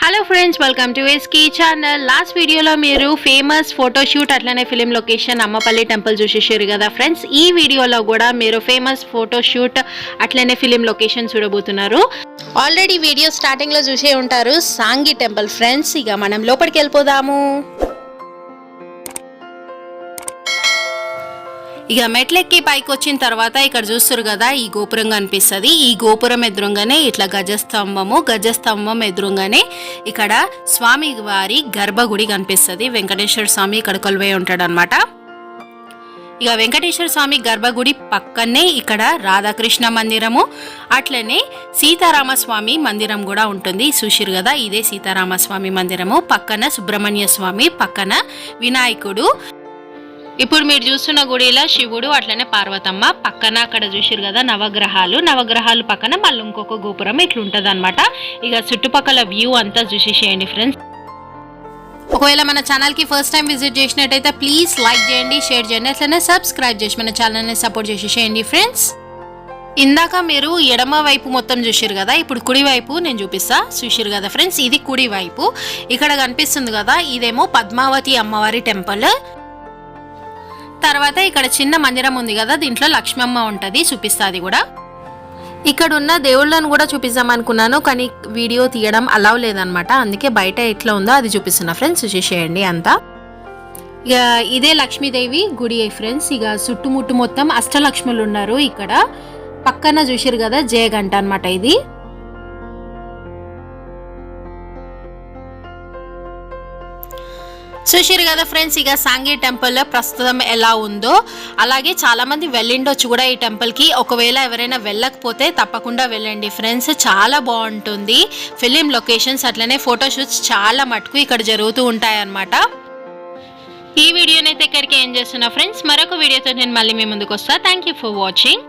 Hello friends, welcome to SK channel. Last వీడియోలో మీరు famous photoshoot అట్లనే ఫిలిం లొకేషన్ అమ్మపల్లి టెంపుల్ చూసేసారు కదా ఫ్రెండ్స్. ఈ వీడియోలో కూడా మీరు ఫేమస్ ఫోటోషూట్ అట్లనే ఫిలిం లొకేషన్ చూడబోతున్నారు. ఆల్రెడీ వీడియో స్టార్టింగ్లో చూసే ఉంటారు సాంగి టెంపుల్ ఫ్రెండ్స్. ఇక మనం లోపలికి వెళ్ళిపోదాము. ఇక మెట్లెక్కి పైకి వచ్చిన తర్వాత ఇక్కడ చూస్తారు కదా, ఈ గోపురం కనిపిస్తుంది. ఈ గోపురం ఎదురుగానే ఇట్లా గజస్తంభం ఎదురుగానే ఇక్కడ స్వామి వారి గర్భగుడి కనిపిస్తుంది. వెంకటేశ్వర స్వామి ఇక్కడ కొలువై ఉంటాడు అనమాట. ఇక వెంకటేశ్వర స్వామి గర్భగుడి పక్కనే ఇక్కడ రాధాకృష్ణ మందిరము అట్లనే సీతారామస్వామి మందిరం కూడా ఉంటుంది. చూసిరు కదా, ఇదే సీతారామస్వామి మందిరము. పక్కన సుబ్రహ్మణ్య స్వామి, పక్కన వినాయకుడు. ఇప్పుడు మీరు చూస్తున్న గుడిలో శివుడు అట్లనే పార్వతమ్మ, పక్కన అక్కడ చూసిరు కదా నవగ్రహాలు పక్కన మళ్ళీ ఇంకొక గోపురం ఇట్లుంటది అనమాట. ఇక చుట్టుపక్కల వ్యూ అంతా చూసేసేయండి ఫ్రెండ్స్. ఒకవేళ మన ఛానల్కి ఫస్ట్ టైం విజిట్ చేసినట్టయితే ప్లీజ్ లైక్ చేయండి, షేర్ చేయండి, అట్లనే సబ్స్క్రైబ్ చేసి మన ఛానల్ని సపోర్ట్ చేసేసేయండి ఫ్రెండ్స్. ఇందాక మీరు ఎడమ వైపు మొత్తం చూసిరు కదా, ఇప్పుడు కుడి వైపు నేను చూపిస్తా. చూసిరు కదా ఫ్రెండ్స్, ఇది కుడి వైపు. ఇక్కడ కనిపిస్తుంది కదా, ఇదేమో పద్మావతి అమ్మవారి టెంపుల్. తర్వాత ఇక్కడ చిన్న మందిరం ఉంది కదా, దీంట్లో లక్ష్మమ్మ ఉంటుంది, చూపిస్తుంది కూడా. ఇక్కడ ఉన్న దేవుళ్ళను కూడా చూపిస్తాం అనుకున్నాను, కానీ వీడియో తీయడం అలౌ లేదనమాట. అందుకే బయట ఎట్లా ఉందో అది చూపిస్తున్నా ఫ్రెండ్స్, చూసేసేయండి అంతా. ఇక ఇదే లక్ష్మీదేవి గుడి ఫ్రెండ్స్. ఇక చుట్టుముట్టు మొత్తం అష్టలక్ష్ములు ఉన్నారు. ఇక్కడ పక్కన చూసారు కదా జయగంట అనమాట ఇది. చూసిరు కదా ఫ్రెండ్స్, ఇక సాంగి టెంపుల్ ప్రస్తుతం ఎలా ఉందో. అలాగే చాలా మంది వెళ్ళిండొచ్చు కూడా ఈ టెంపుల్కి. ఒకవేళ ఎవరైనా వెళ్ళకపోతే తప్పకుండా వెళ్ళండి ఫ్రెండ్స్, చాలా బాగుంటుంది. ఫిలిం లొకేషన్స్ అట్లనే ఫోటోషూట్స్ చాలా మటుకు ఇక్కడ జరుగుతూ ఉంటాయి అన్నమాట. ఈ వీడియోనైతే ఇక్కడికి ఏం చేస్తున్నా ఫ్రెండ్స్, మరొక వీడియోతో నేను మళ్ళీ మీ ముందుకు వస్తా. Thank you for watching.